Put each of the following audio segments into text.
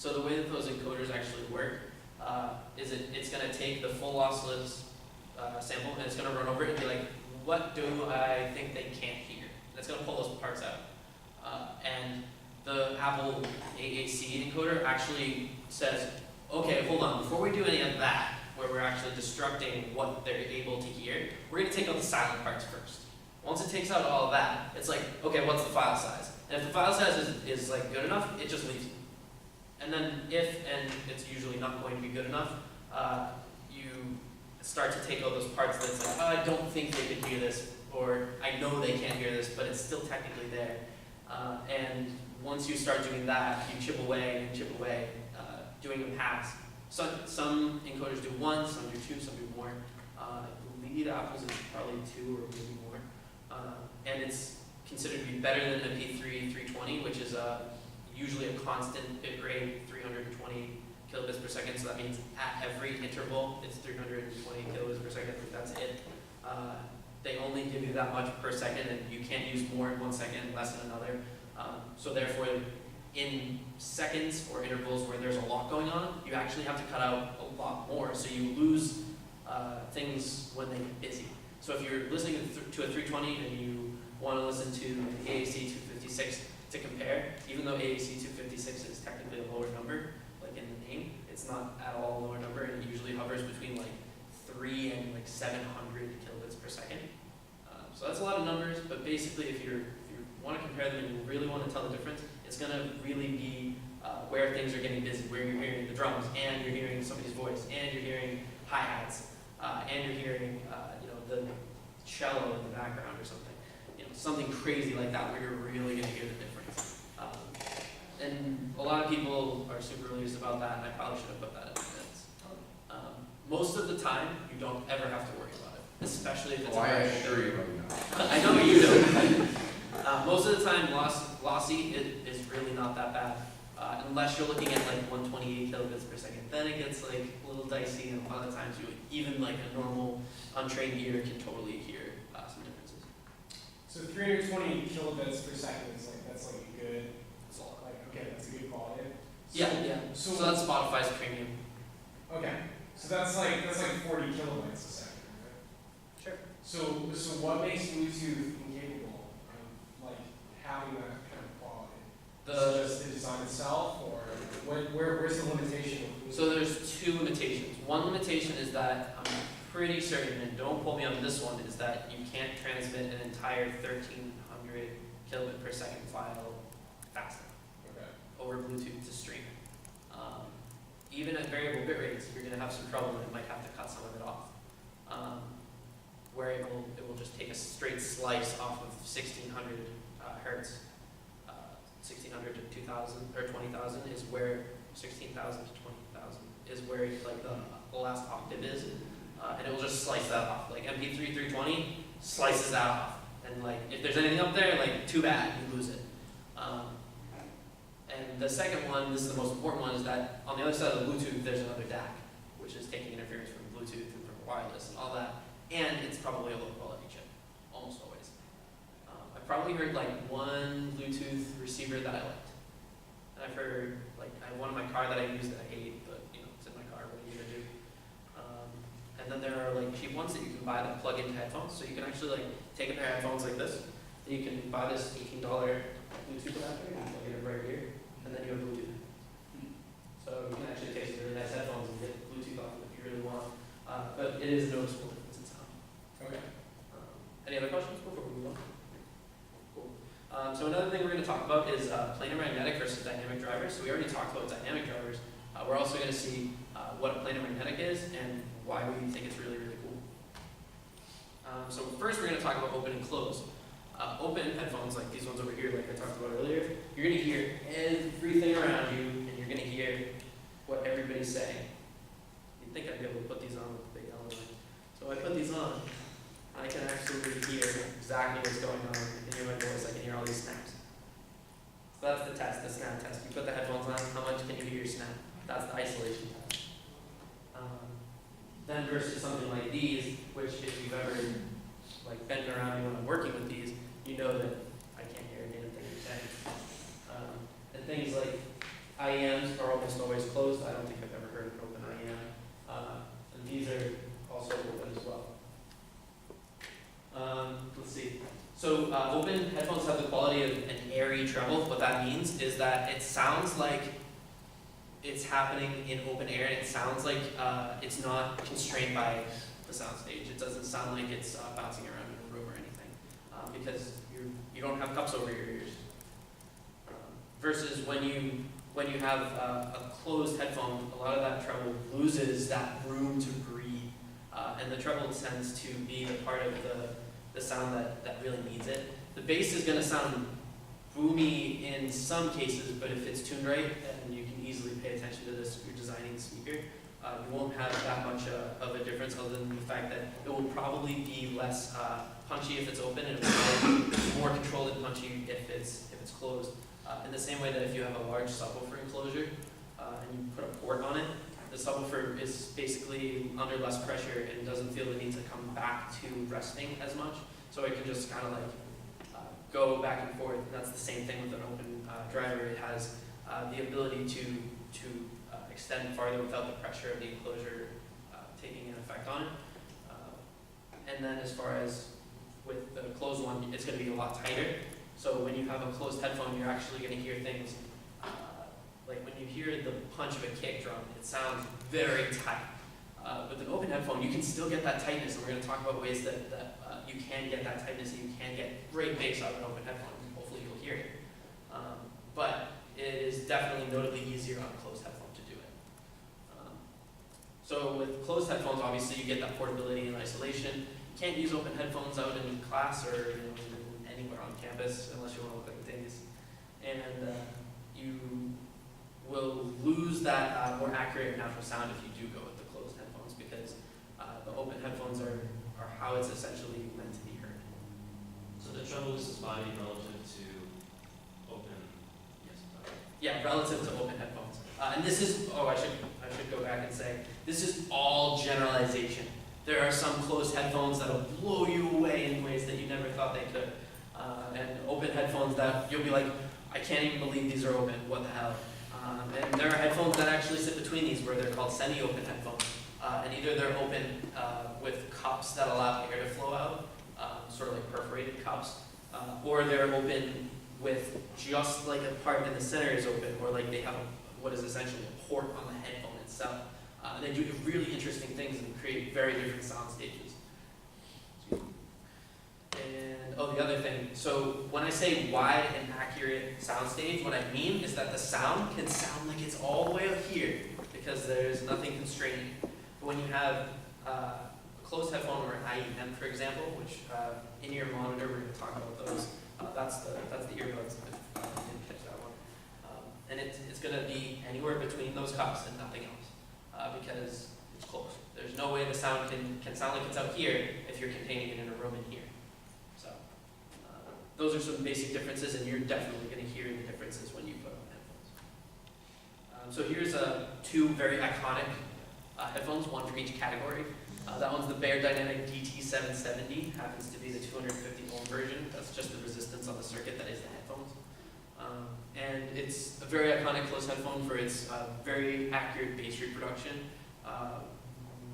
So the way that those encoders actually work is it's going to take the full lossless sample and it's going to run over it and be like, what do I think they can't hear? And it's going to pull those parts out. And the Apple AAC encoder actually says, okay, hold on, before we do any of that, where we're actually destructing what they're able to hear, we're going to take out the silent parts first. Once it takes out all of that, it's like, okay, what's the file size? And if the file size is like good enough, it just leaves it. And then and it's usually not going to be good enough, you start to take out those parts that's like, oh, I don't think they can hear this, or I know they can't hear this, but it's still technically there. And once you start doing that, you chip away, doing a pass. Some encoders do one, some do two, some do more. I believe Apple's is probably two or maybe more. And it's considered to be better than MP3 320, which is usually a constant bit rate, 320 kilobits per second. So that means at every interval, it's 320 kilobits per second. That's it. They only give you that much per second, and you can't use more in 1 second, less in another. So therefore, in seconds or intervals where there's a lot going on, you actually have to cut out a lot more. So you lose things when they get busy. So if you're listening to a 320 and you want to listen to an AAC 256 to compare, even though AAC 256 is technically a lower number, like in the name, it's not at all a lower number, and it usually hovers between like 3 and like 700 kilobits per second. So that's a lot of numbers, but basically if you want to compare them and you really want to tell the difference, it's going to really be where things are getting busy, where you're hearing the drums, and you're hearing somebody's voice, and you're hearing hi-hats, and you're hearing the cello in the background or something. Something crazy like that where you're really going to hear the difference. And a lot of people are super religious about that, and I probably should have put that in the minutes. Most of the time, you don't ever have to worry about it, especially if it's I assure you right now. I know you don't. Most of the time, lossy is really not that bad, unless you're looking at like 128 kilobits per second. Then it gets like a little dicey, and a lot of times even like a normal untrained ear can totally hear some differences. So 320 kilobits per second is that's like a good, That's a lot. okay, that's a good quality. Yeah. So that's Spotify's premium. Okay, so that's like 40 kilobytes a second, right? Sure. So what makes Bluetooth incapable of like having that kind of quality? Is it just the design itself, or where's the limitation of Bluetooth? So there's two limitations. One limitation is that I'm pretty certain, and don't quote me on this one, is that you can't transmit an entire 1300 kilobit per second file fast enough over Bluetooth to stream. Even at variable bit rates, you're going to have some trouble, and it might have to cut some of it off. Where it will just take a straight slice off of 1600 hertz. 1600 to 2000 or 20,000 is where 16,000 to 20,000 is where like the last octave is, and it will just slice that off. Like MP3 320 slices that off, and like if there's anything up there, like too bad, you lose it. And the second one, this is the most important one, is that on the other side of the Bluetooth, there's another DAC, which is taking interference from Bluetooth and from wireless and all that, and it's probably a low quality chip, almost always. I've probably heard like one Bluetooth receiver that I liked. And I've heard, like, I have one in my car that I use that I hate, but it's in my car, what are you gonna do? And then there are like cheap ones that you can buy that plug into headphones, so you can actually like take a pair of headphones like this, and you can buy this $18 Bluetooth adapter, and plug it in right here, and then you have Bluetooth. So you can actually take some really nice headphones and get Bluetooth off if you really want. But it is a noticeable difference in sound. Okay. Any other questions before we move on? Cool. So another thing we're going to talk about is planar magnetic versus dynamic drivers. So we already talked about dynamic drivers. We're also going to see what a planar magnetic is and why we think it's really, really cool. So first we're going to talk about open and close. Open headphones, like these ones over here, like I talked about earlier, you're going to hear everything around you, and you're going to hear what everybody's saying. You'd think I'd be able to put these on with the big element. So I put these on, I can actually hear exactly what's going on. I can hear my voice, I can hear all these snaps. So that's the test, the snap test. You put the headphones on, how much can you hear your snap? That's the isolation test. Then versus something like these, which if you've ever like been around me when I'm working with these, you know that I can't hear a damn thing you're saying. And things like IEMs are almost always closed. I don't think I've ever heard of an open IEM. And these are also open as well. Let's see. So open headphones have the quality of an airy treble. What that means is that it sounds like it's happening in open air. It sounds like it's not constrained by the soundstage. It doesn't sound like it's bouncing around in a room or anything, because you don't have cups over your ears. Versus when you have a closed headphone, a lot of that treble loses that room to breathe, and the treble tends to be the part of the sound that really needs it. The bass is going to sound boomy in some cases, but if it's tuned right, then you can easily pay attention to this if you're designing the speaker. You won't have that much of a difference, other than the fact that it will probably be less punchy if it's open, and it will be more controlled and punchy if it's closed. In the same way that if you have a large subwoofer enclosure and you put a port on it, the subwoofer is basically under less pressure and doesn't feel the need to come back to resting as much. So it can just kind of like go back and forth. And that's the same thing with an open driver. It has the ability to extend farther without the pressure of the enclosure taking an effect on it. And then as far as with the closed one, it's going to be a lot tighter. So when you have a closed headphone, you're actually going to hear things like when you hear the punch of a kick drum, it sounds very tight. With an open headphone, you can still get that tightness, and we're going to talk about ways that you can get that tightness, and you can get great bass out of an open headphone. Hopefully you'll hear it. But it is definitely notably easier on a closed headphone to do it. So with closed headphones, obviously you get that portability and isolation. You can't use open headphones out in class or anywhere on campus unless you want to look like the days. And you will lose that more accurate natural sound if you do go with the closed headphones, because the open headphones are how it's essentially meant to be heard. So the treble is body relative to open. Yes. Yeah, relative to open headphones. And this is, I should go back and say, this is all generalization. There are some closed headphones that'll blow you away in ways that you never thought they could. And open headphones that you'll be like, I can't even believe these are open, what the hell? And there are headphones that actually sit between these where they're called semi-open headphones. And either they're open with cups that allow air to flow out, sort of like perforated cups, or they're open with just like a part in the center is open, or like they have what is essentially a port on the headphone itself. They do really interesting things and create very different sound stages. And the other thing, so when I say wide and accurate soundstage, what I mean is that the sound can sound like it's all the way up here because there's nothing constraining. But when you have a closed headphone or an IEM, for example, which in-ear monitor, we're going to talk about those. That's the earbuds. I didn't catch that one. And it's going to be anywhere between those cups and nothing else because it's closed. There's no way the sound can sound like it's out here if you're containing it in a room in here. So those are some basic differences, and you're definitely going to hear the differences when you put on headphones. So here's two very iconic headphones, one from each category. That one's the Bear Dynamic DT770, happens to be the 250 ohm version. That's just the resistance on the circuit that is the headphones. And it's a very iconic closed headphone for its very accurate bass reproduction,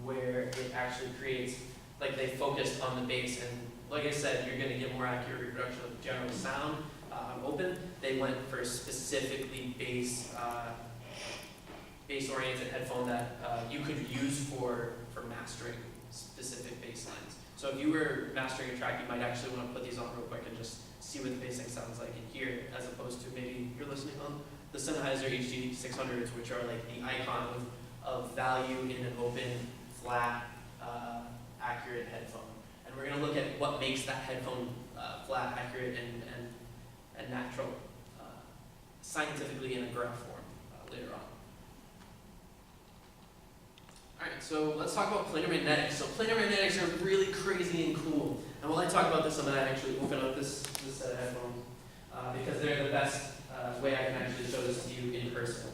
where it actually creates, like they focused on the bass, and like I said, you're going to get more accurate reproduction of the general sound on open. They went for a specifically bass-oriented headphone that you could use for mastering specific bass lines. So if you were mastering a track, you might actually want to put these on real quick and just see what the bassing sounds like in here, as opposed to maybe you're listening on the Sennheiser HD 600s, which are like the icon of value in an open, flat, accurate headphone. And we're going to look at what makes that headphone flat, accurate, and natural, scientifically in a graph form later on. Alright, so let's talk about planar magnetics. So planar magnetics are really crazy and cool. And while I talk about this, I'm going to actually open up this set of headphones because they're the best way I can actually show this to you in person.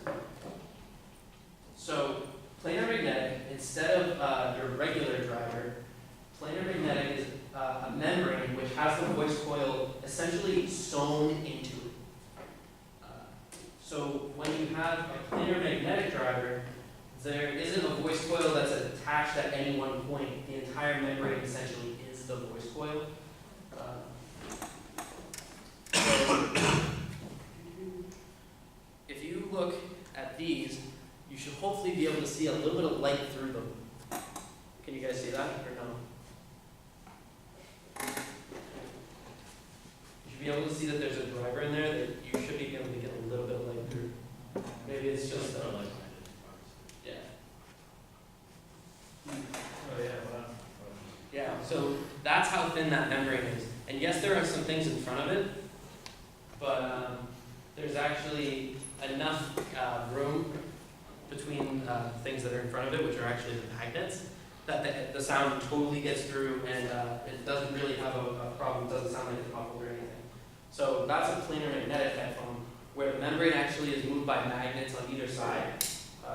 So planar magnetic, instead of your regular driver, planar magnetic is a membrane which has the voice coil essentially sewn into it. So when you have linear magnetic driver, there isn't a voice coil that's attached at any one point. The entire membrane essentially is the voice coil. So if you look at these, you should hopefully be able to see a little bit of light through them. Can you guys see that or no? You should be able to see that there's a driver in there that you should be able to get a little bit of light through. Maybe it's just yeah. Oh, yeah, wow. Yeah, so that's how thin that membrane is. And yes, there are some things in front of it, but there's actually enough room between things that are in front of it, which are actually the magnets, that the sound totally gets through, and it doesn't really have a problem. It doesn't sound like it's muffled or anything. So that's a planar magnetic headphone, where the membrane actually is moved by magnets on either side,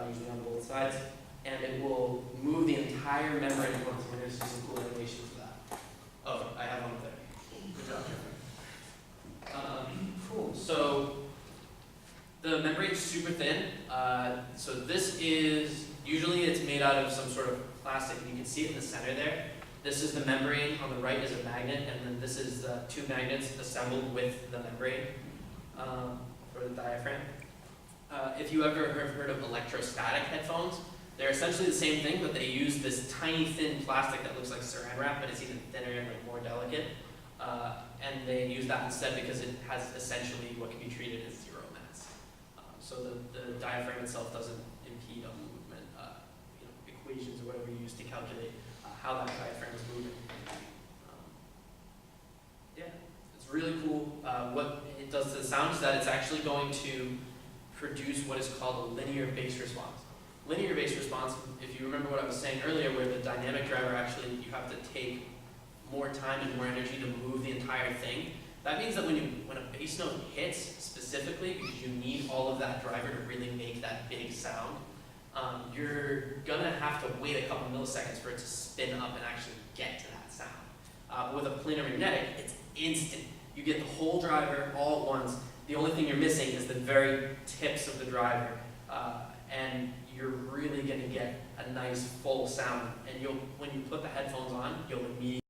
usually on both sides, and it will move the entire membrane at once. We're going to see some cool animations for that. Oh, I have one there. Good job, Jeffrey. Cool. So the membrane's super thin. So this is, usually it's made out of some sort of plastic. You can see it in the center there. This is the membrane. On the right is a magnet, and then this is the two magnets assembled with the membrane for the diaphragm. If you ever have heard of electrostatic headphones, they're essentially the same thing, but they use this tiny thin plastic that looks like saran wrap, but it's even thinner and like more delicate. And they use that instead because it has essentially what can be treated as zero mass. So the diaphragm itself doesn't impede on movement, equations or whatever you use to calculate how that diaphragm is moving. Yeah, it's really cool. What it does to the sound is that it's actually going to produce what is called a linear bass response. Linear bass response, if you remember what I was saying earlier, where the dynamic driver actually, you have to take more time and more energy to move the entire thing. That means that when a bass note hits specifically, because you need all of that driver to really make that big sound, you're gonna have to wait a couple milliseconds for it to spin up and actually get to that sound. With a planar magnetic, it's instant. You get the whole driver all at once. The only thing you're missing is the very tips of the driver, and you're really gonna get a nice full sound. And when you put the headphones on, you'll immediately